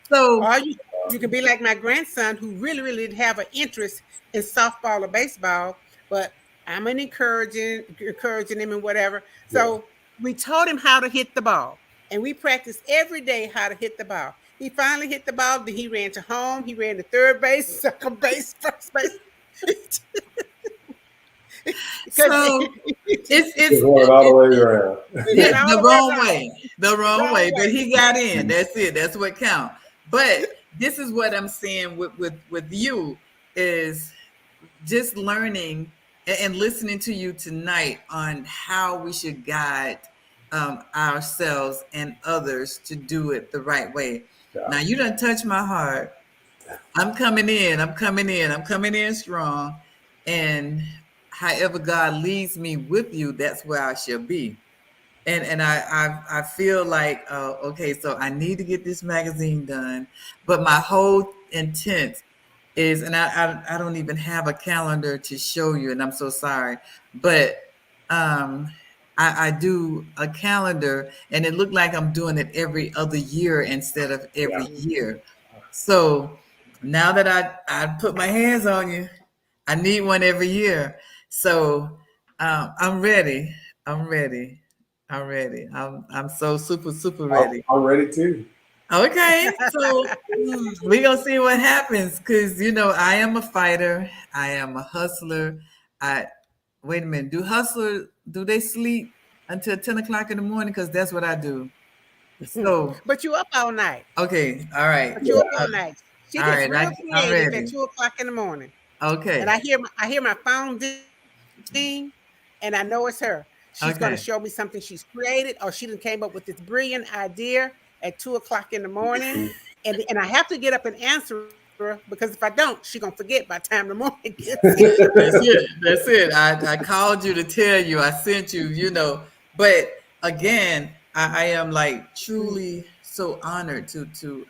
So or you can be like my grandson, who really didn't have an interest in softball or baseball, but I'm encouraging him and whatever. So we taught him how to hit the ball, and we practiced every day how to hit the ball. He finally hit the ball. Then he ran to home. He ran to third base, second base, first base. So it's going all the way around. Yeah, the wrong way. But he got in. That's it. That's what counts. But this is what I'm saying with you is just learning and listening to you tonight on how we should guide ourselves and others to do it the right way. Yeah. Now you done touched my heart. I'm coming in strong. And however God leads me with you, that's where I shall be. And I feel like, okay, so I need to get this magazine done. But my whole intent is, and I don't even have a calendar to show you, and I'm so sorry. But I do a calendar, and it looked like I'm doing it every other year instead of every year. So now that I put my hands on you, I need one every year. So I'm ready. I'm ready. I'm so super ready. I'm ready too. Okay, so we gonna see what happens, because I am a fighter. I am a hustler. Wait a minute. Do they sleep until 10 o'clock in the morning? Because that's what I do. So, but you up all night. Okay, all right. But you up all night. She gets real creative at 2 o'clock in the morning. Okay. And I hear my phone ding, and I know it's her. She's going to show me something she's created, or she done came up with this brilliant idea at 2 o'clock in the morning. And I have to get up and answer her, because if I don't, she's going to forget by the time the morning gets. That's it. I called you to tell you. I sent you, But again, I am like truly so honored to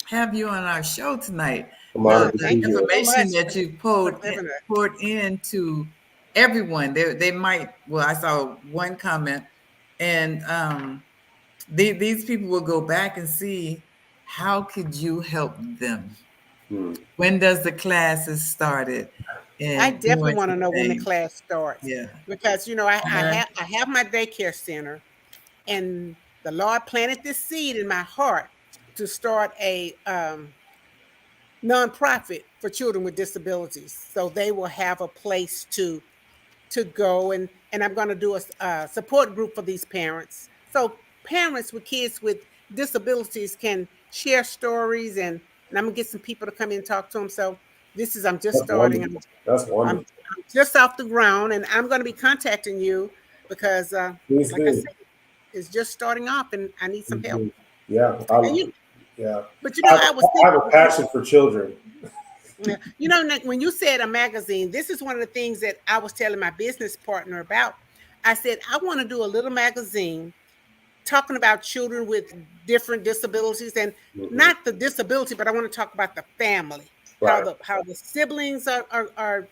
have you on our show tonight. The information that you poured into everyone. They might. Well, I saw one comment, and these people will go back and see how could you help them. When does the classes started? I definitely want to know when the class starts. Yeah, because I have my daycare center, and the Lord planted this seed in my heart to start a nonprofit for children with disabilities, so they will have a place to go, and I'm going to do a support group for these parents, so parents with kids with disabilities can share stories, and I'm gonna get some people to come in and talk to them. So I'm just starting. That's wonderful. I'm just off the ground, and I'm going to be contacting you because, like I said, it's just starting off, and I need some help. Yeah, But I have a passion for children. When you said a magazine, this is one of the things that I was telling my business partner about. I said, I want to do a little magazine talking about children with different disabilities, and not the disability, but I want to talk about the family, right. how the siblings are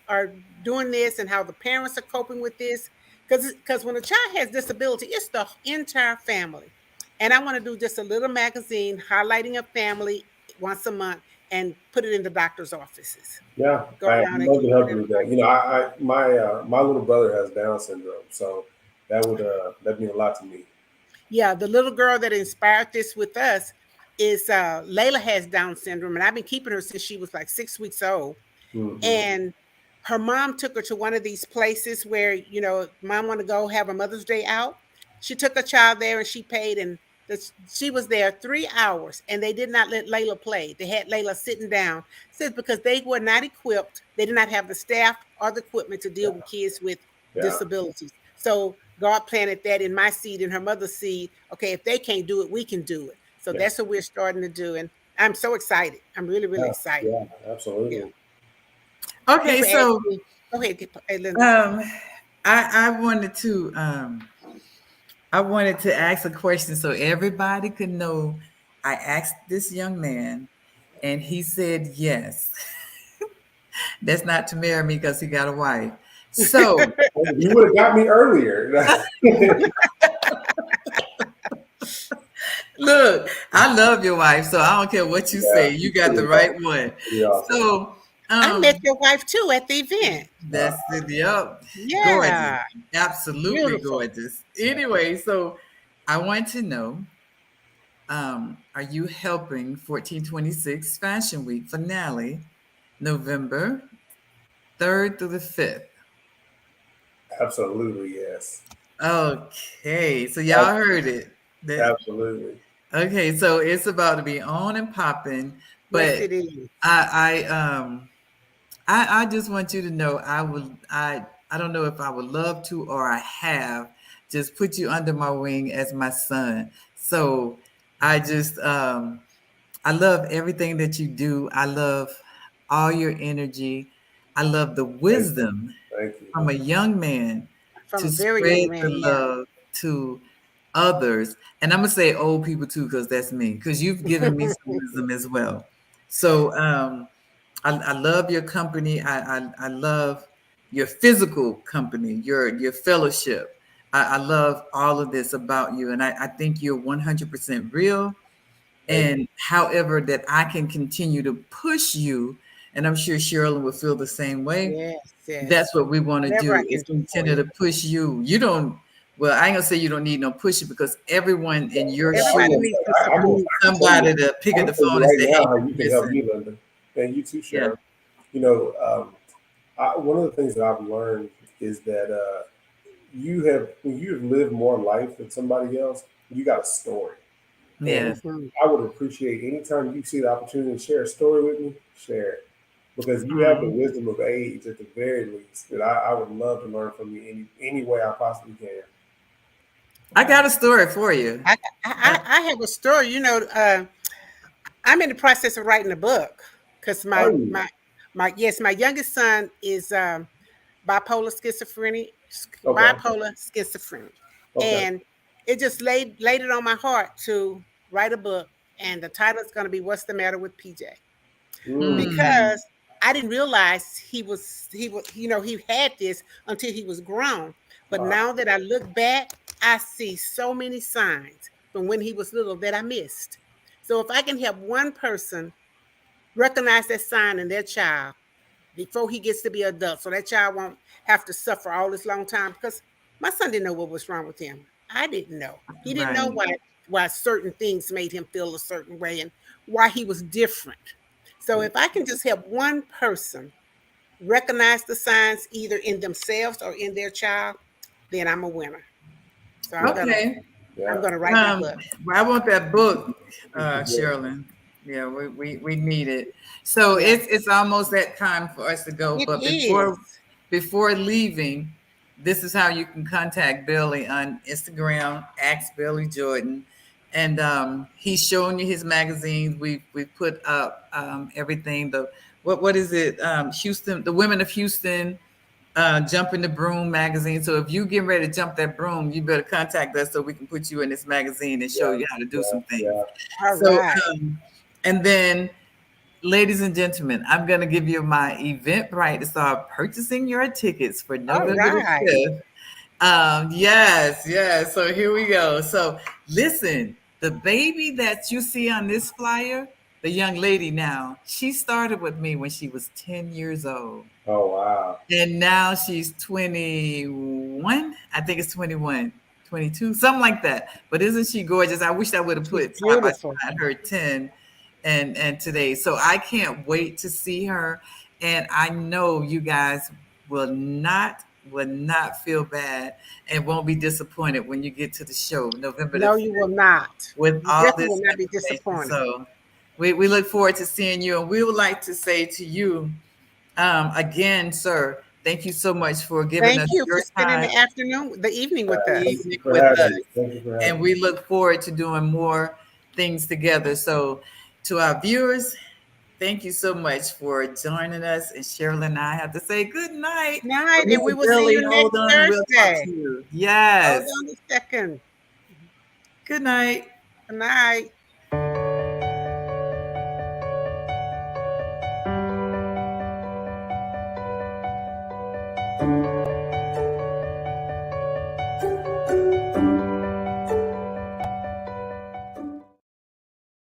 doing this, and how the parents are coping with this. Because when a child has disability, it's the entire family. And I want to do just a little magazine highlighting a family once a month, and put it in the doctor's offices. Yeah, Go I around and love to keep it help in you the with that. doctor's. You know, my little brother has Down syndrome, so that mean a lot to me. Yeah, the little girl that inspired this with us is Layla has Down syndrome, and I've been keeping her since she was like 6 weeks old. Hmm. And her mom took her to one of these places where, mom want to go have a Mother's Day out. She took a child there and she paid, and she was there 3 hours, and they did not let Layla play. They had Layla sitting down. Says because they were not equipped, they did not have the staff or the equipment to deal with kids with Yeah, disabilities. So God planted that in my seed and her mother's seed. Okay, if they can't do it, we can do it. So yeah, that's what we're starting to do, and I'm so excited. I'm really, really yeah, excited. yeah, Yeah. absolutely. Okay, People ask so me, go ahead, Linda. um, I wanted to ask a question so everybody could know. I asked this young man, and he said yes. That's not to marry me because he got a wife. So You would have got me earlier. look, I love your wife, so I don't care what you Yeah, say. You she's got the pretty right awesome. one. Pretty awesome. So I met um, your wife too at the event. Uh, that's the yep, gorgeous, Yeah, absolutely beautiful. gorgeous. Anyway, so I want to know, are you helping 1426 Fashion Week finale, November 3rd through the 5th? Absolutely, yes. Okay, so y'all heard it. That Absolutely. okay, so it's about to be on and popping, Yes, but it is. I just want you to know I don't know if I would love to or I have just put you under my wing as my son. So I just I love everything that you do. I love all your energy. I love the Thank you. wisdom Thank you. from a young man From to a very spread young the man. Yeah. love to others. And I'm gonna say old people too, because that's me, because you've given me some wisdom as well. So I love your company. I love your physical company, your fellowship. I love all of this about you. And I think you're 100% real. Thank you. And however that I can continue to push you, and I'm sure Sherilyn will feel the same way. Yes, That's yes. what we want to Whatever I do can is do for continue you. to push you. You don't, well, I ain't gonna say you don't need no pushing because everyone in your Yeah, I was Everybody gonna shoes needs say, some I'm gonna, support. need I can tell you, somebody to pick I up can the tell you phone and right say, now "Hey, how you can help listen." me, Linda, and you too, Yeah, Sharon. You know, one of the things that I've learned is that when you have lived more life than somebody else, you got a story. And yes, Mhm. I would appreciate anytime you see the opportunity to share a story with me, share it. Because you have the mm. wisdom of age at the very least that I would love to learn from you any way I possibly can. I got a story for you. I, Uh, I have a story. I'm in the process of writing a book because Are my you? my my yes, my youngest son is bipolar schizophrenia, Okay. bipolar schizophrenia, Okay. and it just laid it on my heart to write a book, and the title is going to be "What's the Matter with PJ?" Mm, mm, Because I didn't realize he had this until he was grown. But wow. now that I look back, I see so many signs from when he was little that I missed. So if I can help one person recognize that sign in their child before he gets to be adult, so that child won't have to suffer all this long time. Because my son didn't know what was wrong with him. I didn't know. He didn't know right. why certain things made him feel a certain way and why he was different. So if I can just help one person recognize the signs either in themselves or in their child, then I'm a winner. So Okay. I'm Yeah. gonna write my book. Well, I want that book, Yeah. Sherilyn. Yeah, we need it. So Yeah, it's almost that time for us to go. it But is. before leaving, this is how you can contact Billy on Instagram, Ask Billy Jordan. And he's showing you his magazines. We put up everything. The what is it? Houston, the Women of Houston Jumping the Broom magazine. So if you get ready to jump that broom, you better contact us so we can put you in this magazine and show Yeah. you how to do Yeah. some things. Yeah. All So, right. and then, ladies and gentlemen, I'm going to give you my Eventbrite to start purchasing your tickets for All November the right. 5th. Yes, yes. So here we go. So listen, the baby that you see on this flyer, the young lady now, she started with me when she was 10 years old. Oh, wow. And now she's 21. I think it's 21, 22, something like that. But isn't she gorgeous? I wish I would have put side by side her 10 and today. So I can't wait to see her. And I know you guys will not feel bad and won't be disappointed when you get to the show November the 5th. No, you will not. With You all definitely this will not be information. disappointed. So we look forward to seeing you. And we would like to say to you, again, sir, thank you so much for giving us Thank you your for spending time. the evening with us. Thank you for having me. Thank you for having And me. we look forward to doing more things together. So to our viewers, thank you so much for joining us. And Sharilyn and I have to say good night. Night, and we will see you next Hold on, and we'll talk Thursday. to you. Yes. Hold on a second. Good night. Good night.